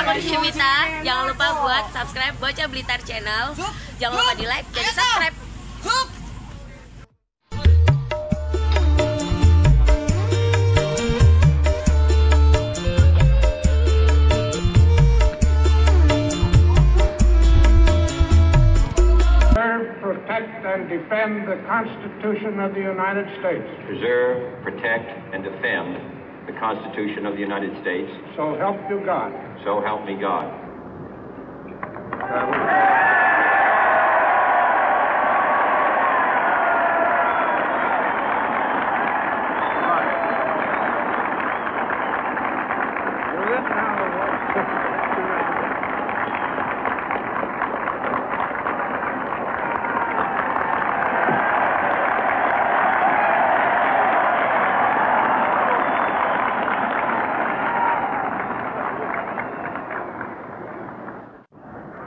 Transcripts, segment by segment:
aku Shimita. Jangan lupa buat subscribe Bocah Blitar Channel. Jangan lupa di like dan subscribe. Protect and defend the Constitution of the United States. Preserve, protect, and defend the Constitution of the United States. So help you God. So help me God.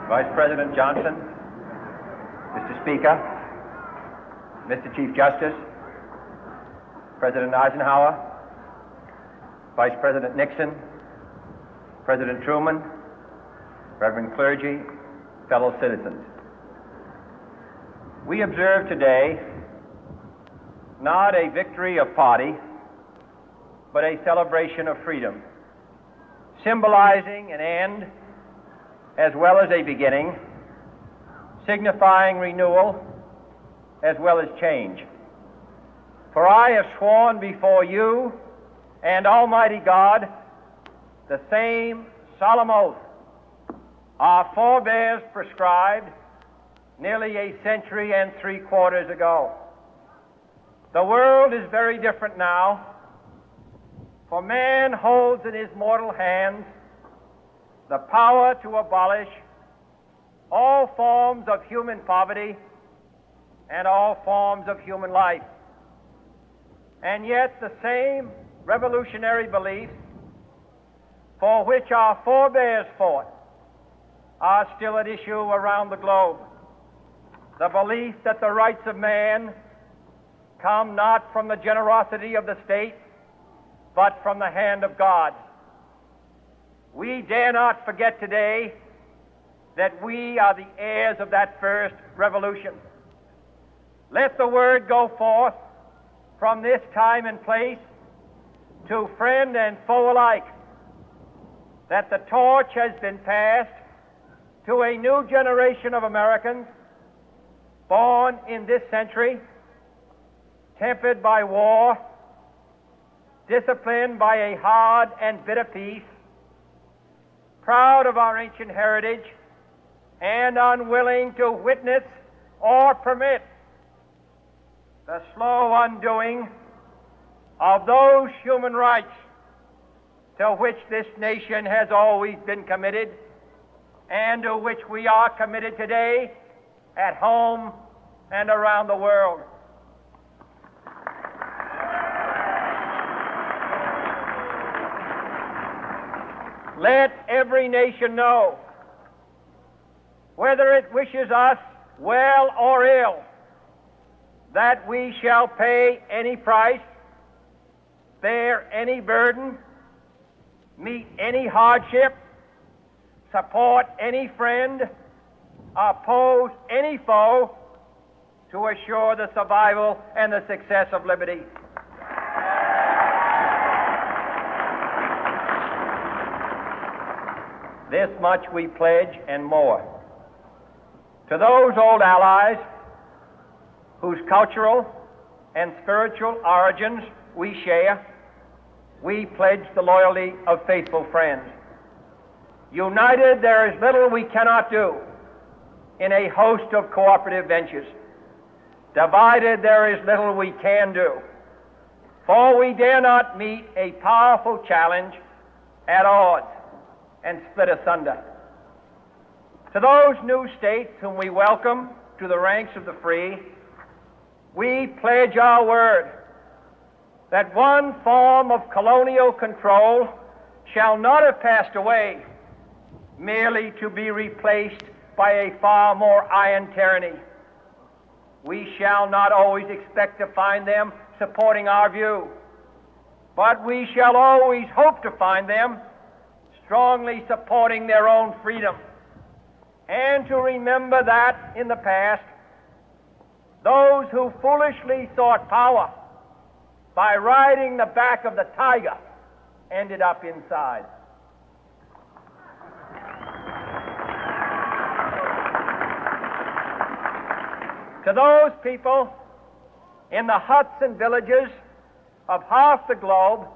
Vice President Johnson, Mr. Speaker, Mr. Chief Justice, President Eisenhower, Vice President Nixon, President Truman, Reverend clergy, fellow citizens. We observe today not a victory of party, but a celebration of freedom, symbolizing an end as well as a beginning, signifying renewal as well as change. For I have sworn before you and Almighty God the same solemn oath our forebears prescribed nearly a century and 3/4 ago. The world is very different now, for man holds in his mortal hands the power to abolish all forms of human poverty and all forms of human life. And yet the same revolutionary beliefs for which our forebears fought are still at issue around the globe. The belief that the rights of man come not from the generosity of the state, but from the hand of God. We dare not forget today that we are the heirs of that first revolution. Let the word go forth from this time and place to friend and foe alike that the torch has been passed to a new generation of Americans born in this century, tempered by war, disciplined by a hard and bitter peace, proud of our ancient heritage, and unwilling to witness or permit the slow undoing of those human rights to which this nation has always been committed and to which we are committed today at home and around the world. Let every nation know, whether it wishes us well or ill, that we shall pay any price, bear any burden, meet any hardship, support any friend, oppose any foe, to assure the survival and the success of liberty. This much we pledge and more. To those old allies whose cultural and spiritual origins we share, we pledge the loyalty of faithful friends. United, there is little we cannot do in a host of cooperative ventures. Divided, there is little we can do, for we dare not meet a powerful challenge at odds and split asunder. To those new states whom we welcome to the ranks of the free, we pledge our word that one form of colonial control shall not have passed away merely to be replaced by a far more iron tyranny. We shall not always expect to find them supporting our view, but we shall always hope to find them strongly supporting their own freedom, and to remember that in the past, those who foolishly sought power by riding the back of the tiger ended up inside. To those people in the huts and villages of half the globe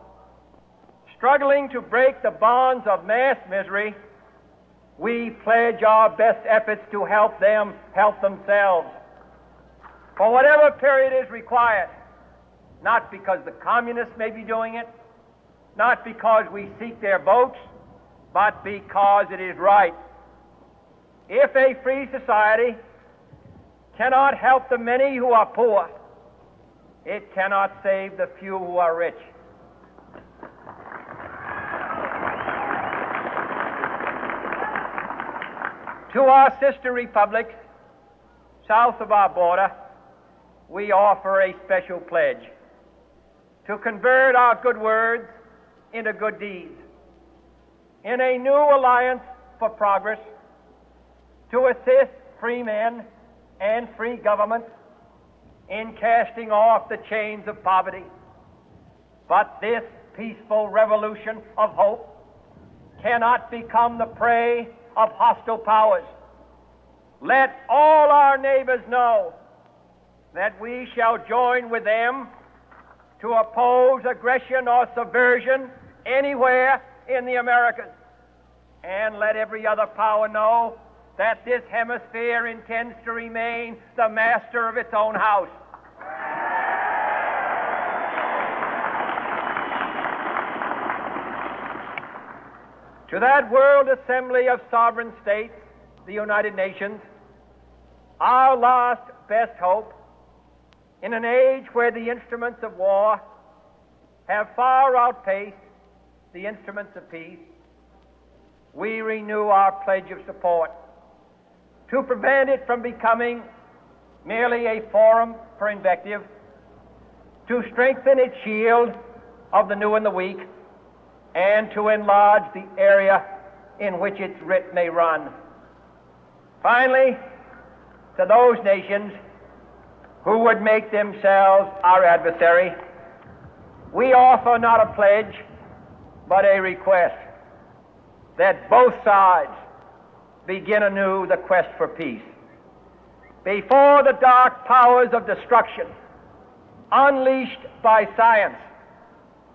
struggling to break the bonds of mass misery, we pledge our best efforts to help them help themselves for whatever period is required, not because the communists may be doing it, not because we seek their votes, but because it is right. If a free society cannot help the many who are poor, it cannot save the few who are rich. To our sister republics south of our border, we offer a special pledge to convert our good words into good deeds, in a new alliance for progress, to assist free men and free governments in casting off the chains of poverty. But this peaceful revolution of hope cannot become the prey of hostile powers. Let all our neighbors know that we shall join with them to oppose aggression or subversion anywhere in the Americas. And let every other power know that this hemisphere intends to remain the master of its own house. To that world assembly of sovereign states, the United Nations, our last best hope, in an age where the instruments of war have far outpaced the instruments of peace, we renew our pledge of support to prevent it from becoming merely a forum for invective, to strengthen its shield of the new and the weak, and to enlarge the area in which its writ may run. Finally, to those nations who would make themselves our adversary, we offer not a pledge, but a request that both sides begin anew the quest for peace. Before the dark powers of destruction, unleashed by science,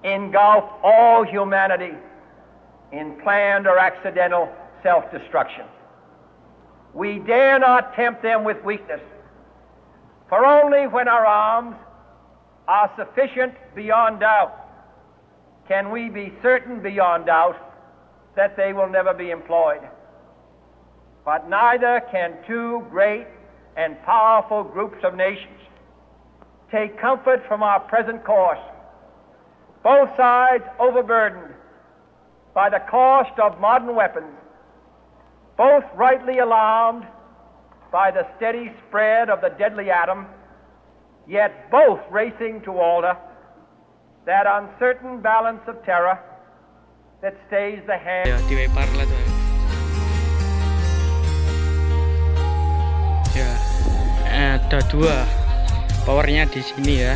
engulf all humanity in planned or accidental self-destruction, we dare not tempt them with weakness, for only when our arms are sufficient beyond doubt can we be certain beyond doubt that they will never be employed. But neither can two great and powerful groups of nations take comfort from our present course, both sides overburdened by the cost of modern weapons, both rightly alarmed by the steady spread of the deadly atom, yet both racing to alter that uncertain balance of terror that stays the hand. Ya, dilempar lah tuh. Ya, ada dua powernya di sini ya.